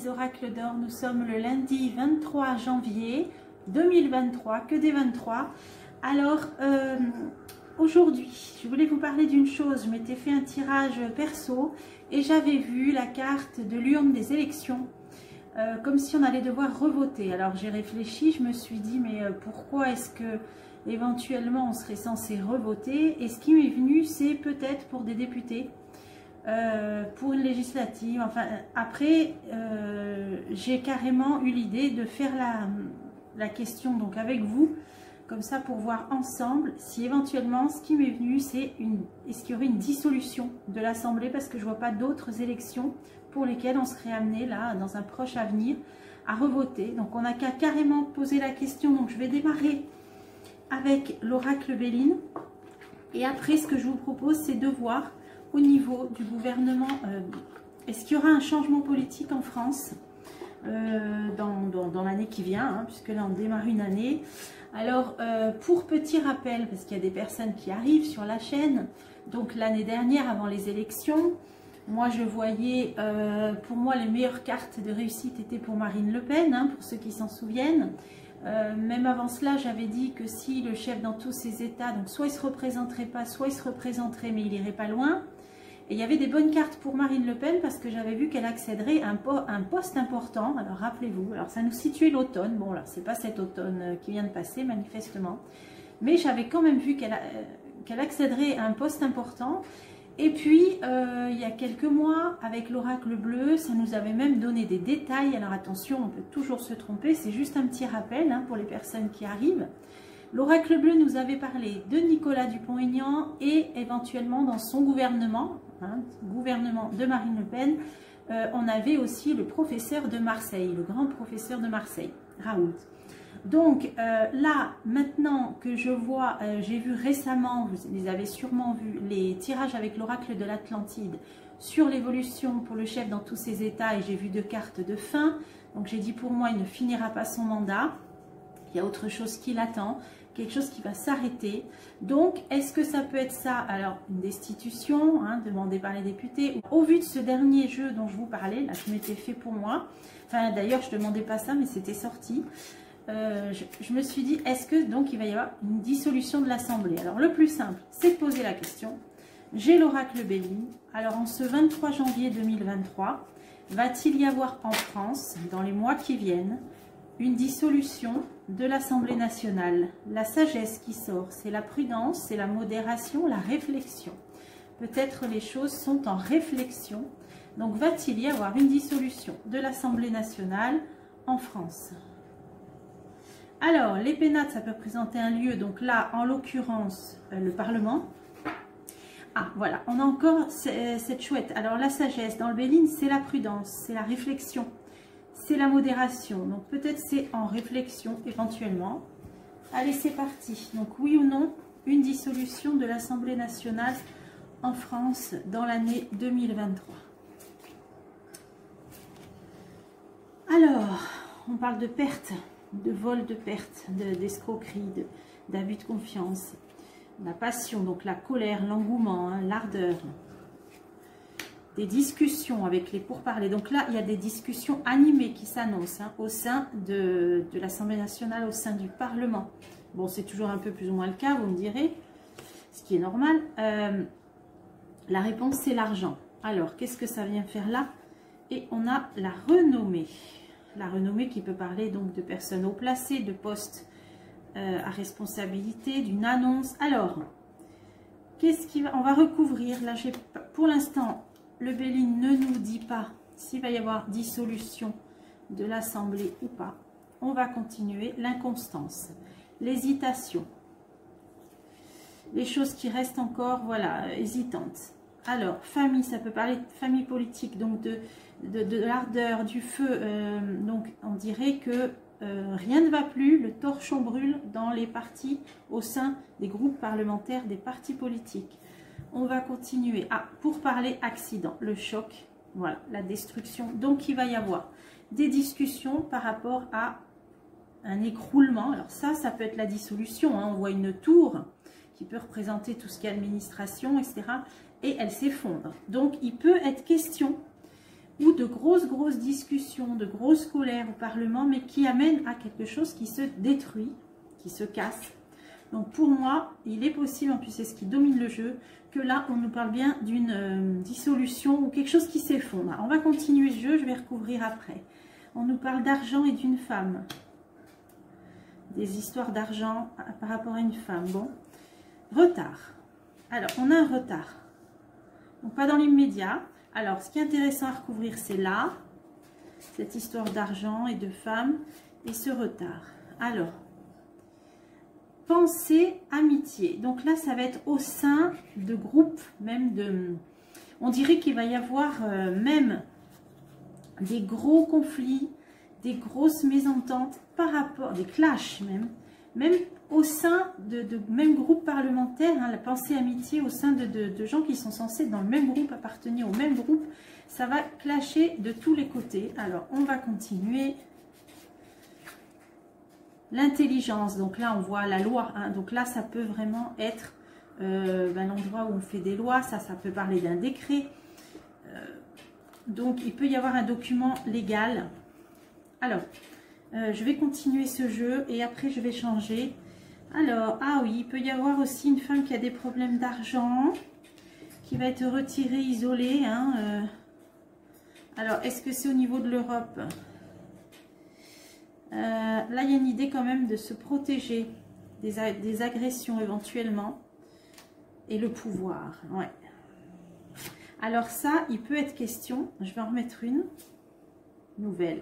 les oracles d'or, nous sommes le lundi 23 janvier 2023, que des 23. Alors, aujourd'hui, je voulais vous parler d'une chose. Je m'étais fait un tirage perso et j'avais vu la carte de l'urne des élections, comme si on allait devoir revoter. Alors j'ai réfléchi, je me suis dit, mais pourquoi est-ce que éventuellement on serait censé revoter? Et ce qui m'est venu, c'est peut-être pour des députés, pour une législative. Enfin, après, j'ai carrément eu l'idée de faire la question donc avec vous, comme ça pour voir ensemble si éventuellement ce qui m'est venu, c'est est-ce qu'il y aurait une dissolution de l'Assemblée, parce que je ne vois pas d'autres élections pour lesquelles on serait amené là dans un proche avenir à revoter. Donc on a qu'à carrément poser la question. Donc je vais démarrer avec l'oracle Béline, et après ce que je vous propose, c'est de voir au niveau du gouvernement, est-ce qu'il y aura un changement politique en France dans l'année qui vient, hein, puisque là on démarre une année. Alors pour petit rappel, parce qu'il y a des personnes qui arrivent sur la chaîne, donc l'année dernière avant les élections, moi je voyais, pour moi les meilleures cartes de réussite étaient pour Marine Le Pen, hein, pour ceux qui s'en souviennent. Même avant cela, j'avais dit que si le chef dans tous ses états, donc soit il ne se représenterait pas, soit il se représenterait mais il irait pas loin. Et il y avait des bonnes cartes pour Marine Le Pen parce que j'avais vu qu'elle accéderait à un poste important. Alors rappelez-vous, alors ça nous situait l'automne. Bon là, c'est pas cet automne qui vient de passer manifestement. Mais j'avais quand même vu qu'elle accéderait à un poste important. Et puis, il y a quelques mois, avec l'oracle bleu, ça nous avait même donné des détails. Alors attention, on peut toujours se tromper, c'est juste un petit rappel, hein, pour les personnes qui arrivent. L'oracle bleu nous avait parlé de Nicolas Dupont-Aignan et éventuellement dans son gouvernement, hein, gouvernement de Marine Le Pen, on avait aussi le professeur de Marseille, le grand professeur de Marseille, Raoult. Donc là, maintenant que je vois, j'ai vu récemment, vous les avez sûrement vus, les tirages avec l'oracle de l'Atlantide sur l'évolution pour le chef dans tous ses états, et j'ai vu deux cartes de fin. Donc j'ai dit, pour moi, il ne finira pas son mandat. Il y a autre chose qui l'attend, quelque chose qui va s'arrêter. Donc, est-ce que ça peut être ça? Alors, une destitution, hein, demandée par les députés. Au vu de ce dernier jeu dont je vous parlais, là, je m'étais fait pour moi. Enfin, d'ailleurs, je ne demandais pas ça, mais c'était sorti. Je me suis dit, est-ce que donc il va y avoir une dissolution de l'Assemblée? Alors, le plus simple, c'est de poser la question. J'ai l'oracle Béline. Alors, en ce 23 janvier 2023, va-t-il y avoir en France, dans les mois qui viennent, une dissolution de l'Assemblée nationale? La sagesse qui sort, c'est la prudence, c'est la modération, la réflexion. Peut-être les choses sont en réflexion. Donc, va-t-il y avoir une dissolution de l'Assemblée nationale en France? Alors, les pénates, ça peut représenter un lieu. Donc là, en l'occurrence, le Parlement. Ah, voilà, on a encore cette chouette. Alors, la sagesse, dans le Béline, c'est la prudence, c'est la réflexion. C'est la modération, donc peut-être c'est en réflexion éventuellement. Allez, c'est parti. Donc oui ou non, une dissolution de l'Assemblée nationale en France dans l'année 2023. Alors, on parle de perte, de vol de perte, d'escroquerie, d'abus de confiance, la passion, donc la colère, l'engouement, hein, l'ardeur. Des discussions avec les pourparlers. Donc là, il y a des discussions animées qui s'annoncent, hein, au sein de l'Assemblée nationale, au sein du Parlement. Bon, c'est toujours un peu plus ou moins le cas, vous me direz, ce qui est normal. La réponse, c'est l'argent. Alors, qu'est-ce que ça vient faire là? Et on a la renommée. La renommée qui peut parler donc de personnes haut placées, de postes à responsabilité, d'une annonce. Alors, qu'est-ce qui va... On va recouvrir. Là, pour l'instant... Le Béline ne nous dit pas s'il va y avoir dissolution de l'Assemblée ou pas. On va continuer. L'inconstance, l'hésitation, les choses qui restent encore, voilà, hésitantes. Alors, famille, ça peut parler de famille politique, donc de l'ardeur, du feu. Donc, on dirait que rien ne va plus, le torchon brûle dans les partis, au sein des groupes parlementaires, des partis politiques. On va continuer. Ah, pour parler accident, le choc, voilà, la destruction. Donc, il va y avoir des discussions par rapport à un écroulement. Alors ça peut être la dissolution, hein. On voit une tour qui peut représenter tout ce qui est administration, etc. Et elle s'effondre. Donc, il peut être question ou de grosses discussions, de grosses colères au Parlement, mais qui amènent à quelque chose qui se détruit, qui se casse. Donc pour moi, il est possible, en plus c'est ce qui domine le jeu, que là on nous parle bien d'une dissolution ou quelque chose qui s'effondre. On va continuer ce jeu, je vais recouvrir après. On nous parle d'argent et d'une femme. Des histoires d'argent par rapport à une femme. Bon, retard. Alors, on a un retard. Donc pas dans l'immédiat. Alors, ce qui est intéressant à recouvrir, c'est là, cette histoire d'argent et de femme et ce retard. Alors, pensée, amitié. Donc là, ça va être au sein de groupes, même de... On dirait qu'il va y avoir même des gros conflits, des grosses mésententes par rapport, des clashs même au sein de même groupe parlementaire, hein, la pensée amitié au sein de gens qui sont censés être dans le même groupe, appartenir au même groupe, ça va clasher de tous les côtés. Alors, on va continuer. L'intelligence, donc là, on voit la loi, hein, donc là, ça peut vraiment être l'endroit où on fait des lois, ça peut parler d'un décret. Donc, il peut y avoir un document légal. Alors, je vais continuer ce jeu et après, je vais changer. Alors, ah oui, il peut y avoir aussi une femme qui a des problèmes d'argent, qui va être retirée, isolée. Hein, Alors, est-ce que c'est au niveau de l'Europe? Là, il y a une idée quand même de se protéger des agressions éventuellement. Et le pouvoir, ouais. Alors ça, il peut être question, je vais en remettre une nouvelle.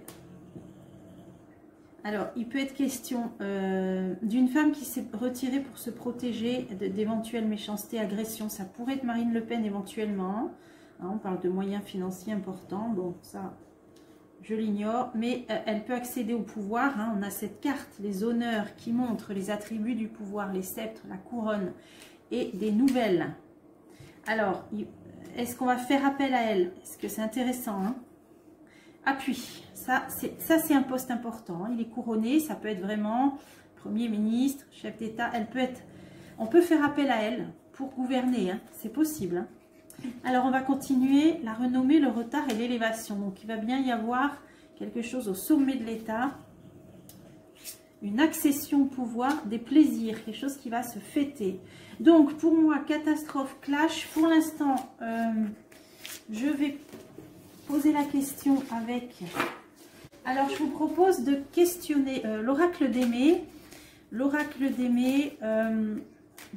Alors, il peut être question d'une femme qui s'est retirée pour se protéger d'éventuelles méchancetés, agressions. Ça pourrait être Marine Le Pen éventuellement. Hein, on parle de moyens financiers importants. Bon, ça, je l'ignore. Mais elle peut accéder au pouvoir. Hein. On a cette carte, les honneurs qui montrent les attributs du pouvoir, les sceptres, la couronne et des nouvelles. Alors, est-ce qu'on va faire appel à elle? Est-ce que c'est intéressant, hein? Appui, ça c'est un poste important, il est couronné, ça peut être vraiment Premier ministre, chef d'État, on peut faire appel à elle pour gouverner, hein, c'est possible. Hein. Alors on va continuer, la renommée, le retard et l'élévation, donc il va bien y avoir quelque chose au sommet de l'État, une accession au pouvoir, des plaisirs, quelque chose qui va se fêter. Donc pour moi, catastrophe, clash, pour l'instant, je vais poser la question avec... Alors, je vous propose de questionner l'oracle d'Aimé. L'oracle d'Aimé,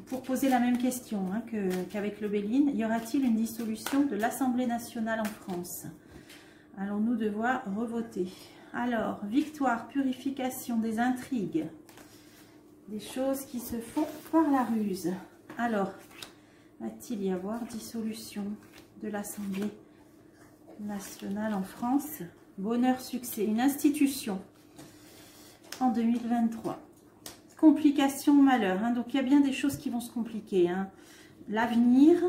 pour poser la même question hein, qu'avec le Béline. Y aura-t-il une dissolution de l'Assemblée nationale en France? Allons-nous devoir revoter? Alors, victoire, purification des intrigues. Des choses qui se font par la ruse. Alors, va-t-il y avoir dissolution de l'Assemblée nationale en France? Bonheur, succès, une institution en 2023. Complications, malheur. Hein, donc, il y a bien des choses qui vont se compliquer. Hein. L'avenir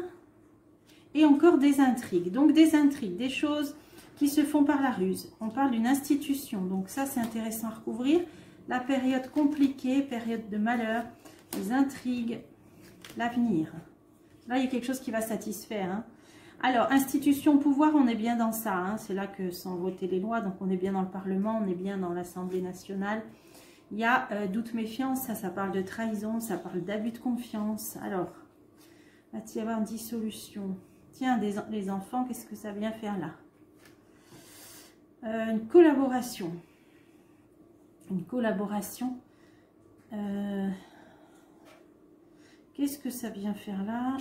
et encore des intrigues. Donc, des intrigues, des choses qui se font par la ruse. On parle d'une institution. Donc, ça, c'est intéressant à recouvrir. La période compliquée, période de malheur, les intrigues, l'avenir. Là, il y a quelque chose qui va satisfaire. Hein. Alors, institution, pouvoir, on est bien dans ça. Hein. C'est là que sans voter les lois, donc on est bien dans le Parlement, on est bien dans l'Assemblée nationale. Il y a doute, méfiance, ça parle de trahison, ça parle d'abus de confiance. Alors, va-t-il y avoir une dissolution? Tiens, les enfants, qu'est-ce que ça vient faire là? Une collaboration. Une collaboration. Qu'est-ce que ça vient faire là?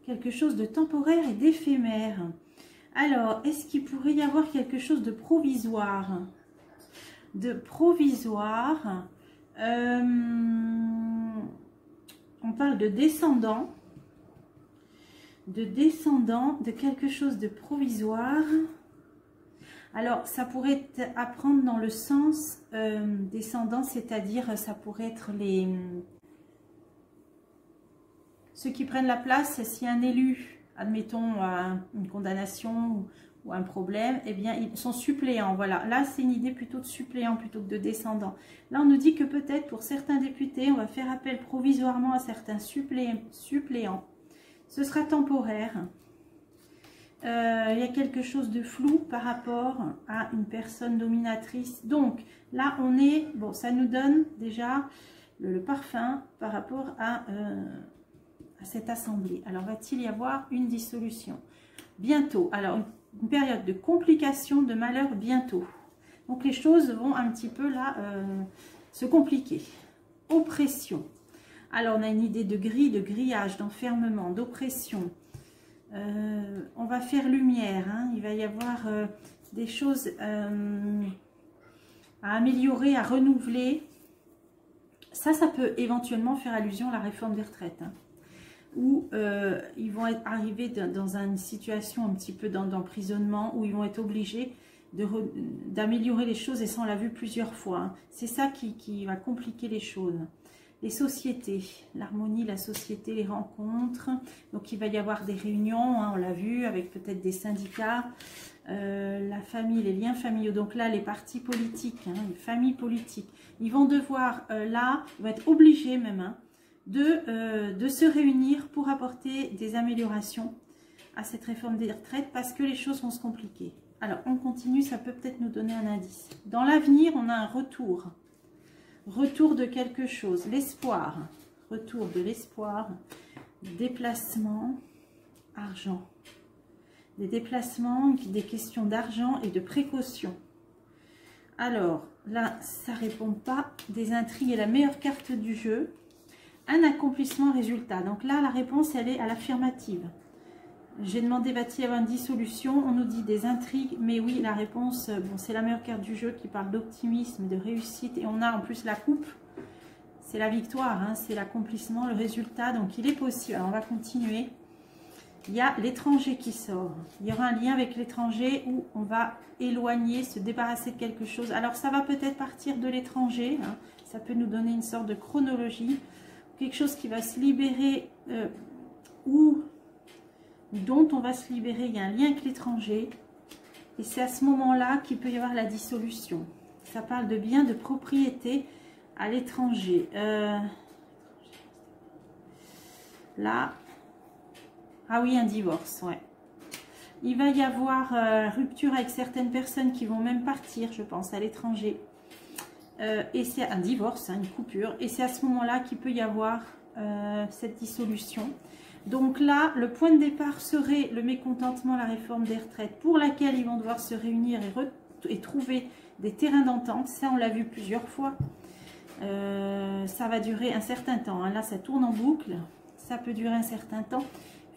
Quelque chose de temporaire et d'éphémère. Alors, est-ce qu'il pourrait y avoir quelque chose de provisoire? De provisoire. On parle de descendant. De descendant, de quelque chose de provisoire. Alors, ça pourrait être à prendre dans le sens descendant, c'est-à-dire ça pourrait être ceux qui prennent la place, si un élu, admettons, a une condamnation ou un problème, eh bien, ils sont suppléants. Voilà, là, c'est une idée plutôt de suppléant plutôt que de descendant. Là, on nous dit que peut-être pour certains députés, on va faire appel provisoirement à certains suppléants. Ce sera temporaire. il y a quelque chose de flou par rapport à une personne dominatrice. Donc là, on est, bon, ça nous donne déjà le parfum par rapport à cette assemblée. Alors, va-t-il y avoir une dissolution? Bientôt. Alors, une période de complication, de malheur bientôt. Donc, les choses vont un petit peu là se compliquer. Oppression. Alors, on a une idée de grille, de grillage, d'enfermement, d'oppression. On va faire lumière, hein. Il va y avoir des choses à améliorer, à renouveler. Ça peut éventuellement faire allusion à la réforme des retraites, hein, où ils vont arriver dans une situation un petit peu d'emprisonnement, où ils vont être obligés d'améliorer les choses, et ça on l'a vu plusieurs fois, hein. C'est ça qui va compliquer les choses. Les sociétés, l'harmonie, la société, les rencontres. Donc, il va y avoir des réunions, hein, on l'a vu, avec peut-être des syndicats, la famille, les liens familiaux. Donc là, les partis politiques, hein, les familles politiques, ils vont devoir, là, ils vont être obligés même, hein, de se réunir pour apporter des améliorations à cette réforme des retraites, parce que les choses vont se compliquer. Alors, on continue, ça peut peut-être nous donner un indice. Dans l'avenir, on a un retour. Retour de quelque chose, l'espoir, retour de l'espoir, déplacement, argent. Des déplacements, des questions d'argent et de précaution. Alors, là, ça ne répond pas. Des intrigues est la meilleure carte du jeu. Un accomplissement, résultat. Donc là, la réponse, elle est à l'affirmative. J'ai demandé, va-t-il y avoir une dissolution? On nous dit des intrigues, mais oui, la réponse, bon, c'est la meilleure carte du jeu qui parle d'optimisme, de réussite. Et on a en plus la coupe, c'est la victoire, hein, c'est l'accomplissement, le résultat. Donc, il est possible. Alors, on va continuer. Il y a l'étranger qui sort. Il y aura un lien avec l'étranger où on va éloigner, se débarrasser de quelque chose. Alors, ça va peut-être partir de l'étranger, hein. Ça peut nous donner une sorte de chronologie. Quelque chose qui va se libérer ou dont on va se libérer, il y a un lien avec l'étranger, et c'est à ce moment-là qu'il peut y avoir la dissolution. Ça parle de biens de propriété à l'étranger. Là, ah oui, un divorce, ouais. Il va y avoir rupture avec certaines personnes qui vont même partir, je pense, à l'étranger. Et c'est un divorce, hein, une coupure, et c'est à ce moment-là qu'il peut y avoir cette dissolution. Donc là, le point de départ serait le mécontentement, la réforme des retraites, pour laquelle ils vont devoir se réunir et trouver des terrains d'entente. Ça, on l'a vu plusieurs fois. Ça va durer un certain temps, hein. Là, ça tourne en boucle. Ça peut durer un certain temps.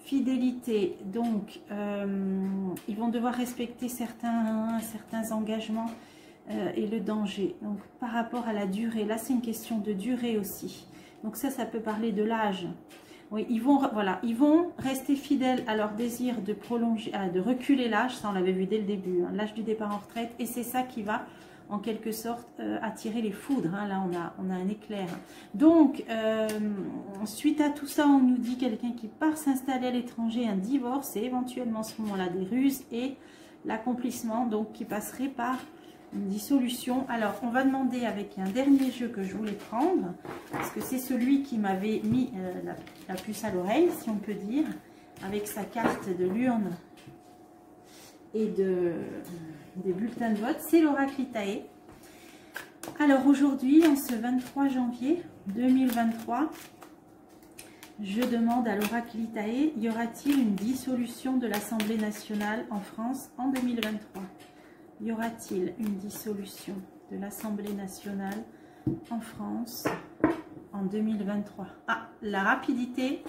Fidélité, donc, ils vont devoir respecter certains engagements et le danger. Donc, par rapport à la durée, là, c'est une question de durée aussi. Donc ça peut parler de l'âge. Oui, ils vont rester fidèles à leur désir de prolonger, de reculer l'âge. Ça, on l'avait vu dès le début, hein, l'âge du départ en retraite. Et c'est ça qui va, en quelque sorte, attirer les foudres. Hein. Là, on a un éclair. Donc, suite à tout ça, on nous dit quelqu'un qui part s'installer à l'étranger, un divorce, et éventuellement, à ce moment-là, des ruses et l'accomplissement, donc, qui passerait par une dissolution. Alors, on va demander avec un dernier jeu que je voulais prendre, parce que c'est celui qui m'avait mis la puce à l'oreille, si on peut dire, avec sa carte de l'urne et des bulletins de vote. C'est l'oracle Itae. Alors, aujourd'hui, en ce 23 janvier 2023, je demande à l'oracle Itae, y aura-t-il une dissolution de l'Assemblée nationale en France en 2023 ? Y aura-t-il une dissolution de l'Assemblée nationale en France en 2023? Ah, la rapidité,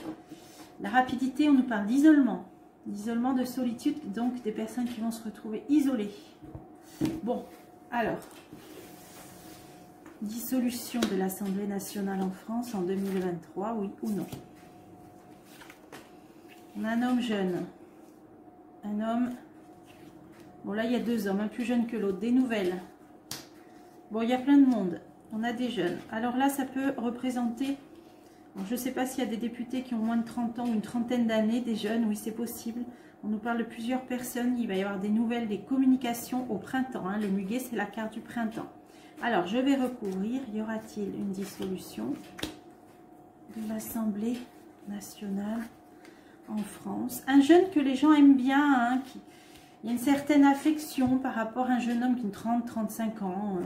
on nous parle d'isolement, de solitude, donc des personnes qui vont se retrouver isolées. Bon, alors, dissolution de l'Assemblée nationale en France en 2023, oui ou non? On a un homme jeune, un homme... Bon, là, il y a deux hommes, un plus jeune que l'autre. Des nouvelles. Bon, il y a plein de monde. On a des jeunes. Alors là, ça peut représenter... Bon, je ne sais pas s'il y a des députés qui ont moins de 30 ans ou une trentaine d'années. Des jeunes, oui, c'est possible. On nous parle de plusieurs personnes. Il va y avoir des nouvelles, des communications au printemps. Hein. Le muguet, c'est la carte du printemps. Alors, je vais recouvrir. Y aura-t-il une dissolution de l'Assemblée nationale en France. Un jeune que les gens aiment bien, hein, il y a une certaine affection par rapport à un jeune homme qui a 30-35 ans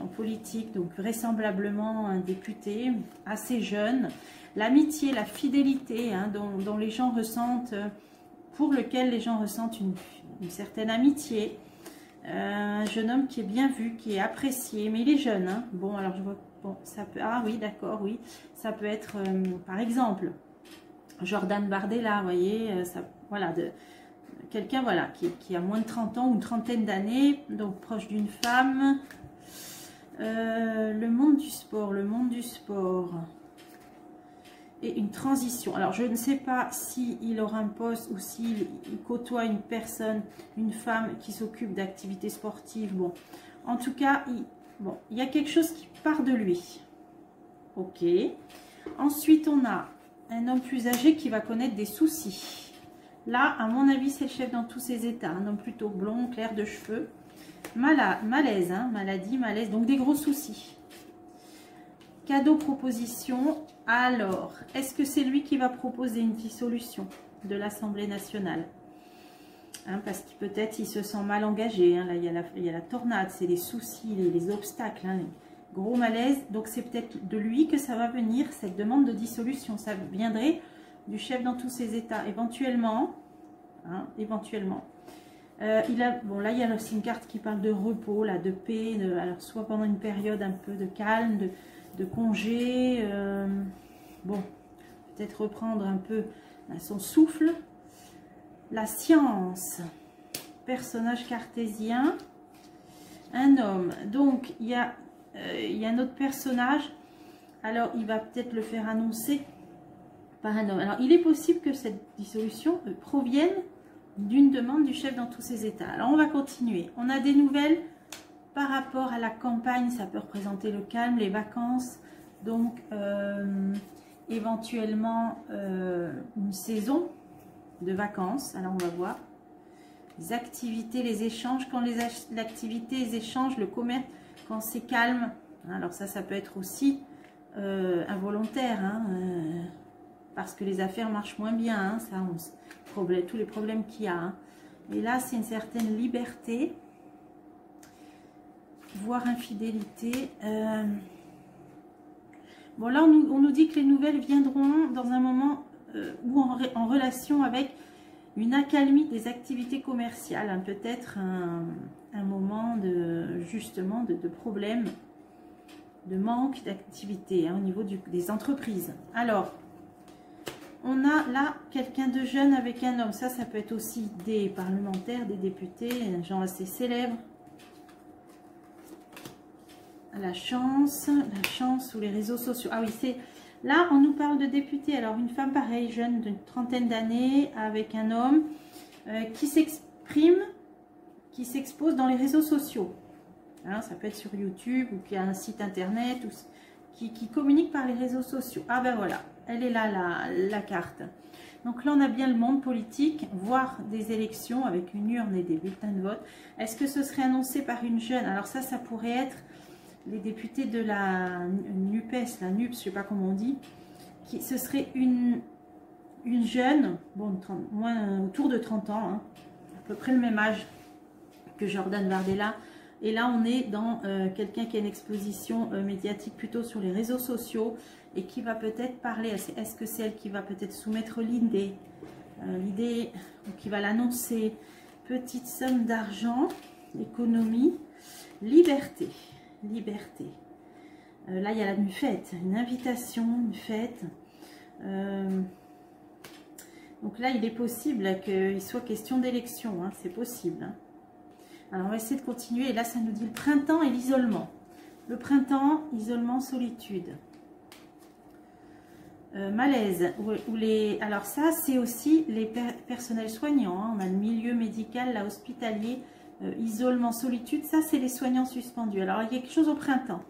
en politique, donc vraisemblablement un député, assez jeune. L'amitié, la fidélité, hein, dont les gens ressentent, pour lequel les gens ressentent une certaine amitié. Un jeune homme qui est bien vu, qui est apprécié, mais il est jeune. Hein. Bon, alors je vois, bon, ça peut, ah oui, d'accord, oui, ça peut être, par exemple, Jordan Bardella, vous voyez, ça, voilà, quelqu'un, voilà, qui a moins de 30 ans ou une trentaine d'années, donc proche d'une femme. Le monde du sport, et une transition. Alors, je ne sais pas s'il aura un poste ou s'il côtoie une personne, une femme qui s'occupe d'activités sportives. Bon, en tout cas, il y a quelque chose qui part de lui. Ok. Ensuite, on a un homme plus âgé qui va connaître des soucis. Là, à mon avis, c'est le chef dans tous ses états. Un homme plutôt blond, clair de cheveux. Malaise, hein, maladie, malaise, donc des gros soucis. Cadeau, proposition. Alors, est-ce que c'est lui qui va proposer une dissolution de l'Assemblée nationale, hein, parce que peut-être il se sent mal engagé. Hein, là, il y a la tornade, c'est les soucis, les obstacles, hein, les gros malaises. Donc, c'est peut-être de lui que ça va venir, cette demande de dissolution. Ça viendrait du chef dans tous ses états, éventuellement. Hein, éventuellement. Bon, là, il y a aussi une carte qui parle de repos, là, de paix, alors soit pendant une période un peu de calme, de congé, bon, peut-être reprendre un peu son souffle. La science, personnage cartésien, un homme, donc il y a un autre personnage, alors il va peut-être le faire annoncer par un homme. Alors il est possible que cette dissolution provienne d'une demande du chef dans tous ses états. Alors on va continuer, on a des nouvelles. Par rapport à la campagne, ça peut représenter le calme, les vacances, donc éventuellement une saison de vacances. Alors on va voir les activités, les échanges, quand l'activité, les échanges, le commerce, quand c'est calme. Alors ça peut être aussi involontaire, hein, parce que les affaires marchent moins bien, hein, ça, tous les problèmes qu'il y a. Hein. Et là, c'est une certaine liberté. Voire infidélité. Bon, là, on nous dit que les nouvelles viendront dans un moment ou en relation avec une accalmie des activités commerciales. Hein, peut-être un moment justement de problème, de manque d'activité, hein, au niveau des entreprises. Alors, on a là quelqu'un de jeune avec un homme. Ça peut être aussi des parlementaires, des députés, des gens assez célèbres. La chance ou les réseaux sociaux. Ah oui, c'est là on nous parle de député. Alors une femme pareille, jeune d'une trentaine d'années, avec un homme qui s'exprime, qui s'expose dans les réseaux sociaux. Hein, ça peut être sur YouTube ou qui a un site internet ou qui communique par les réseaux sociaux. Ah ben voilà, elle est là la carte. Donc là on a bien le monde politique, voire des élections avec une urne et des bulletins de vote. Est-ce que ce serait annoncé par une jeune? Alors ça pourrait être les députés de la NUPES, la NUPS, je ne sais pas comment on dit, ce serait une jeune, bon, autour de 30 ans, hein, à peu près le même âge que Jordan Bardella. Et là, on est dans quelqu'un qui a une exposition médiatique plutôt sur les réseaux sociaux et qui va peut-être parler. Est-ce que c'est elle qui va peut-être soumettre l'idée ou qui va l'annoncer? Petite somme d'argent, économie, liberté. Liberté. Là, il y a une fête, une invitation, une fête. Donc là, il est possible qu'il soit question d'élection. Hein, c'est possible. Hein. Alors, on va essayer de continuer. Et là, ça nous dit le printemps et l'isolement. Le printemps, isolement, solitude. Malaise. Alors ça, c'est aussi les personnels soignants. Hein. On a le milieu médical, là, hospitalier. Isolement, solitude, ça c'est les soignants suspendus. Alors il y a quelque chose au printemps.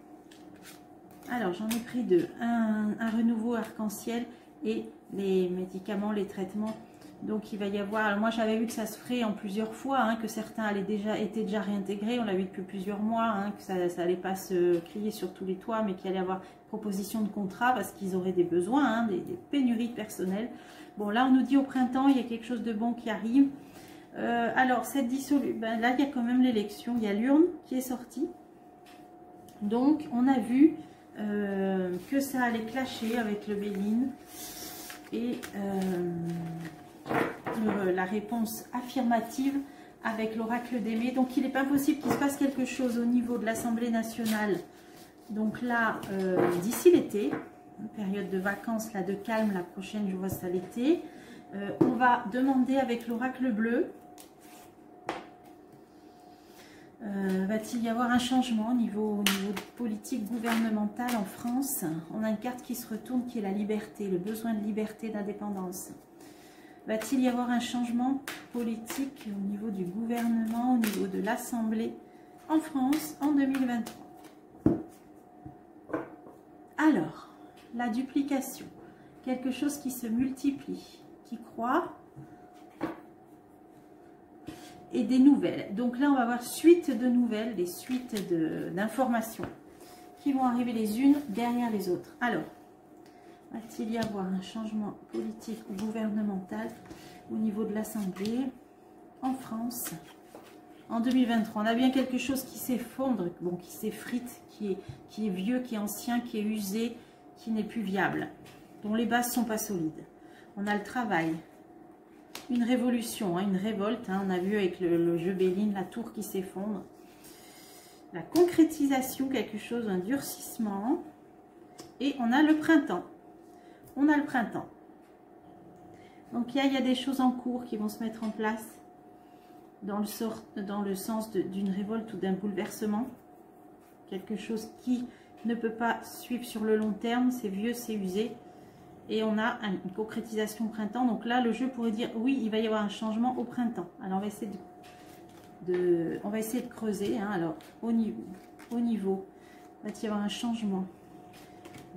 Alors j'en ai pris deux. Un renouveau arc-en-ciel et les médicaments, les traitements Donc il va y avoir, alors moi j'avais vu que ça se ferait en plusieurs fois, hein, que certains étaient déjà réintégrés, on l'a vu depuis plusieurs mois, hein, que ça n'allait pas se crier sur tous les toits, mais qu'il allait y avoir proposition de contrat parce qu'ils auraient des besoins, hein, des pénuries de personnel. Bon, là on nous dit au printemps, il y a quelque chose de bon qui arrive. Alors cette dissolution, ben, là il y a quand même l'élection, il y a l'urne qui est sortie. Donc on a vu que ça allait clasher avec le Béline et la réponse affirmative avec l'oracle d'Aimé. Donc il n'est pas possible qu'il se passe quelque chose au niveau de l'Assemblée nationale. Donc là, d'ici l'été, période de vacances, là de calme, la prochaine je vois ça l'été, on va demander avec l'oracle bleu, va-t-il y avoir un changement au niveau politique gouvernemental en France? On a une carte qui se retourne qui est la liberté, le besoin de liberté, d'indépendance. Va-t-il y avoir un changement politique au niveau du gouvernement, au niveau de l'Assemblée en France en 2023? Alors, la duplication, quelque chose qui se multiplie, qui croît, et des nouvelles. Donc là, on va avoir suite de nouvelles, des suites d'informations qui vont arriver les unes derrière les autres. Alors, va-t-il y avoir un changement politique ou gouvernemental au niveau de l'Assemblée en France en 2023? On a bien quelque chose qui s'effondre, bon, qui s'effrite, qui est vieux, qui est ancien, qui est usé, qui n'est plus viable, dont les bases ne sont pas solides. On a le travail, une révolution, hein, une révolte, hein, on a vu avec le jeu Béline, la tour qui s'effondre. La concrétisation, quelque chose, un durcissement. Et on a le printemps. On a le printemps. Donc il y a des choses en cours qui vont se mettre en place dans le sens d'une révolte ou d'un bouleversement. Quelque chose qui ne peut pas suivre sur le long terme, c'est vieux, c'est usé. Et on a une concrétisation au printemps. Donc là, le jeu pourrait dire, oui, il va y avoir un changement au printemps. Alors, on va essayer de creuser. Hein. Alors, au niveau, va-t-il y avoir un changement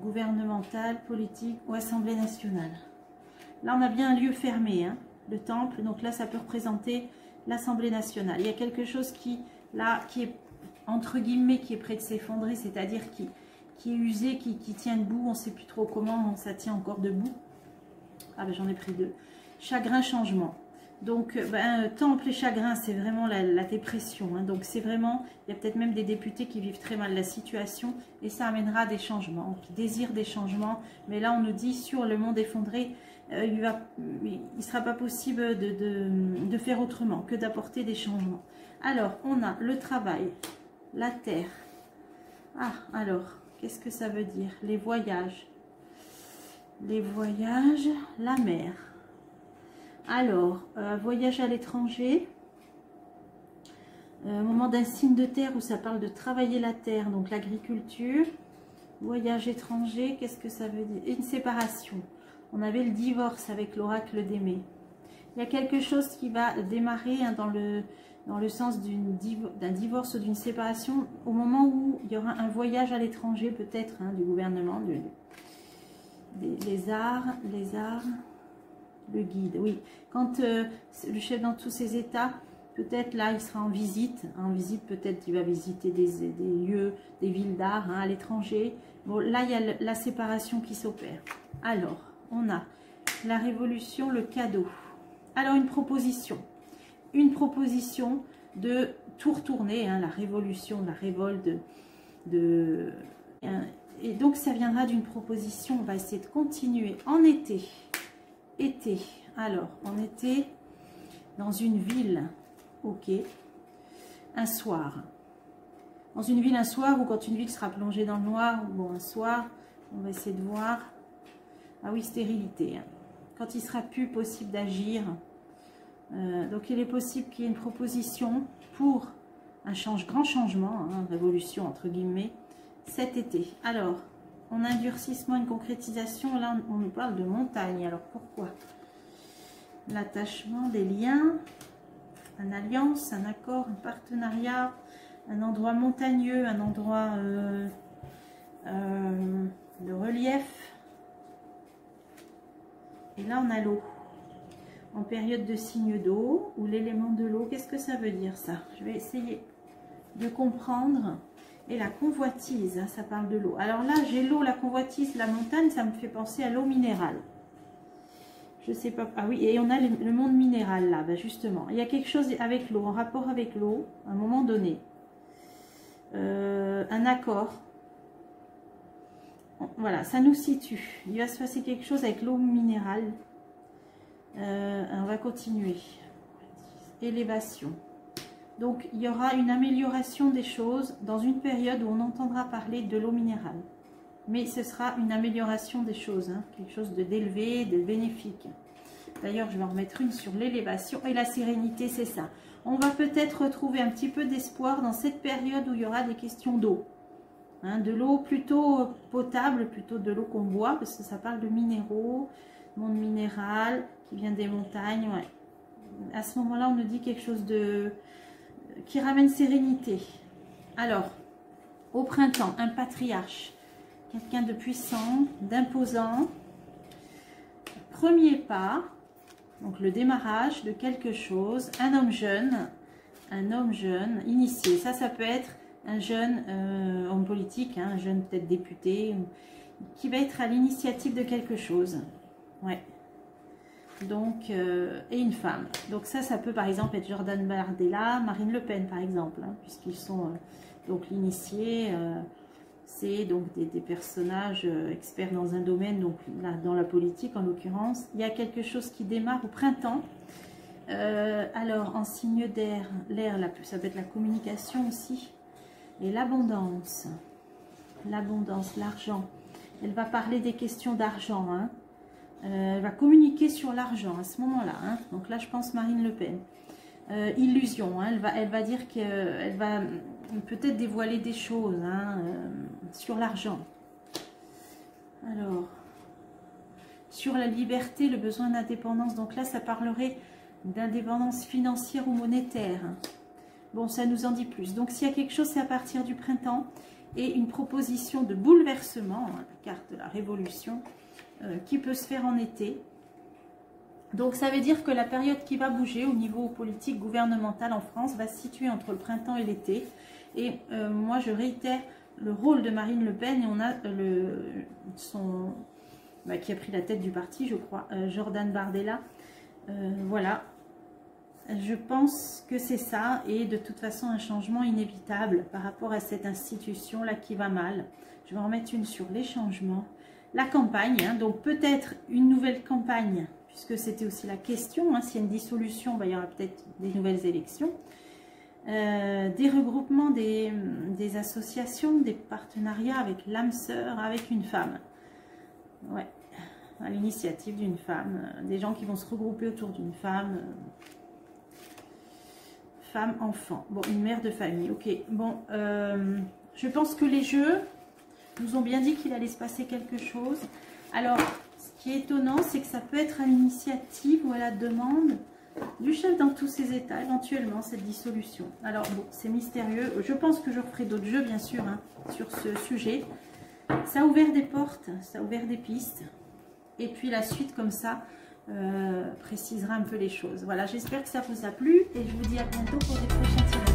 gouvernemental, politique ou Assemblée nationale? Là, on a bien un lieu fermé, hein, le temple. Donc là, ça peut représenter l'Assemblée nationale. Il y a quelque chose qui est, entre guillemets, qui est prêt de s'effondrer, c'est-à-dire qui est usé, qui tient debout, on ne sait plus trop comment ça tient encore debout. Ah ben j'en ai pris deux. Chagrin, changement. Donc temple et chagrin, c'est vraiment la dépression. Hein. Donc c'est vraiment, il y a peut-être même des députés qui vivent très mal la situation et ça amènera des changements, qui désirent des changements. Mais là on nous dit sur le monde effondré, il ne sera pas possible de faire autrement que d'apporter des changements. Alors on a le travail, la terre. Ah alors... qu'est-ce que ça veut dire? Les voyages, la mer. Alors, voyage à l'étranger, moment d'un signe de terre où ça parle de travailler la terre, donc l'agriculture. Voyage étranger, qu'est-ce que ça veut dire? Une séparation. On avait le divorce avec l'oracle d'Aimé. Il y a quelque chose qui va démarrer hein, dans le sens d'un divorce ou d'une séparation, au moment où il y aura un voyage à l'étranger, peut-être, hein, du gouvernement, les arts, le guide, oui. Quand le chef dans tous ses états, peut-être là, il sera en visite. En visite, peut-être, il va visiter des lieux, des villes d'art hein, à l'étranger. Bon, là, il y a la séparation qui s'opère. Alors, on a la révolution, le cadeau. Alors, une proposition de tout retourner, hein, la révolution, la révolte, et donc ça viendra d'une proposition. On va essayer de continuer en été. Alors, en été, dans une ville, ok, un soir. Dans une ville, un soir, ou quand une ville sera plongée dans le noir, bon, un soir, on va essayer de voir. Ah oui, stérilité. Hein. Quand il sera plus possible d'agir. Donc il est possible qu'il y ait une proposition pour un grand changement, hein, révolution entre guillemets, cet été. Alors, on a un durcissement, une concrétisation, là on nous parle de montagne. Alors pourquoi? L'attachement, des liens, une alliance, un accord, un partenariat, un endroit montagneux, un endroit de relief. Et là on a l'eau. en période de signe d'eau, ou l'élément de l'eau. Qu'est-ce que ça veut dire ça? Je vais essayer de comprendre. Et la convoitise, hein, ça parle de l'eau. Alors là, j'ai l'eau, la convoitise, la montagne, ça me fait penser à l'eau minérale. Je sais pas. Ah oui, et on a le monde minéral là, ben justement. Il y a quelque chose avec l'eau, en rapport avec l'eau, à un moment donné. Un accord. Voilà, ça nous situe. Il va se passer quelque chose avec l'eau minérale. On va continuer. Élévation. Donc, il y aura une amélioration des choses dans une période où on entendra parler de l'eau minérale. Mais ce sera une amélioration des choses, hein, quelque chose d'élevé, de bénéfique. D'ailleurs, je vais en remettre une sur l'élévation. Et la sérénité, c'est ça. On va peut-être retrouver un petit peu d'espoir dans cette période où il y aura des questions d'eau. Hein, de l'eau plutôt potable, plutôt de l'eau qu'on boit, parce que ça parle de minéraux, monde minéral, qui vient des montagnes. Ouais. À ce moment-là, on nous dit quelque chose qui ramène sérénité. Alors, au printemps, un patriarche, quelqu'un de puissant, d'imposant, premier pas, donc le démarrage de quelque chose, un homme jeune, initié. Ça peut être un jeune homme politique, hein, un jeune peut-être député, qui va être à l'initiative de quelque chose. Ouais. Donc, et une femme. Donc ça peut par exemple être Jordan Bardella, Marine Le Pen par exemple, hein, puisqu'ils sont donc l'initié, c'est donc des personnages experts dans un domaine, donc là, dans la politique en l'occurrence. Il y a quelque chose qui démarre au printemps. Alors en signe d'air, l'air, ça peut être la communication aussi, et l'abondance, l'argent. Elle va parler des questions d'argent, hein. Elle va communiquer sur l'argent à ce moment-là. Hein. Donc là, je pense Marine Le Pen. Illusion. Hein. Elle va dire qu'elle va peut-être dévoiler des choses, hein, sur l'argent. Alors, sur la liberté, le besoin d'indépendance. Donc là, ça parlerait d'indépendance financière ou monétaire. Bon, ça nous en dit plus. Donc s'il y a quelque chose, c'est à partir du printemps. Et une proposition de bouleversement, hein, la carte de la révolution, qui peut se faire en été. Donc ça veut dire que la période qui va bouger au niveau politique gouvernemental en France va se situer entre le printemps et l'été. Et moi je réitère le rôle de Marine Le Pen, et on a qui a pris la tête du parti, je crois, Jordan Bardella. Voilà, je pense que c'est ça, et de toute façon un changement inévitable par rapport à cette institution là qui va mal. Je vais en remettre une sur les changements. La campagne, hein, donc peut-être une nouvelle campagne, puisque c'était aussi la question, hein, s'il y a une dissolution, il y aura peut-être des nouvelles élections, des regroupements, des associations, des partenariats avec l'âme sœur, avec une femme, ouais, à l'initiative d'une femme, des gens qui vont se regrouper autour d'une femme, femme, enfant, bon, une mère de famille, ok, bon, je pense que les jeux nous ont bien dit qu'il allait se passer quelque chose. Alors, ce qui est étonnant, c'est que ça peut être à l'initiative ou à la demande du chef dans tous ses états, éventuellement, cette dissolution. Alors, bon, c'est mystérieux. Je pense que je referai d'autres jeux, bien sûr, hein, sur ce sujet. Ça a ouvert des portes, ça a ouvert des pistes. Et puis, la suite, comme ça, précisera un peu les choses. Voilà, j'espère que ça vous a plu. Et je vous dis à bientôt pour des prochains tirages.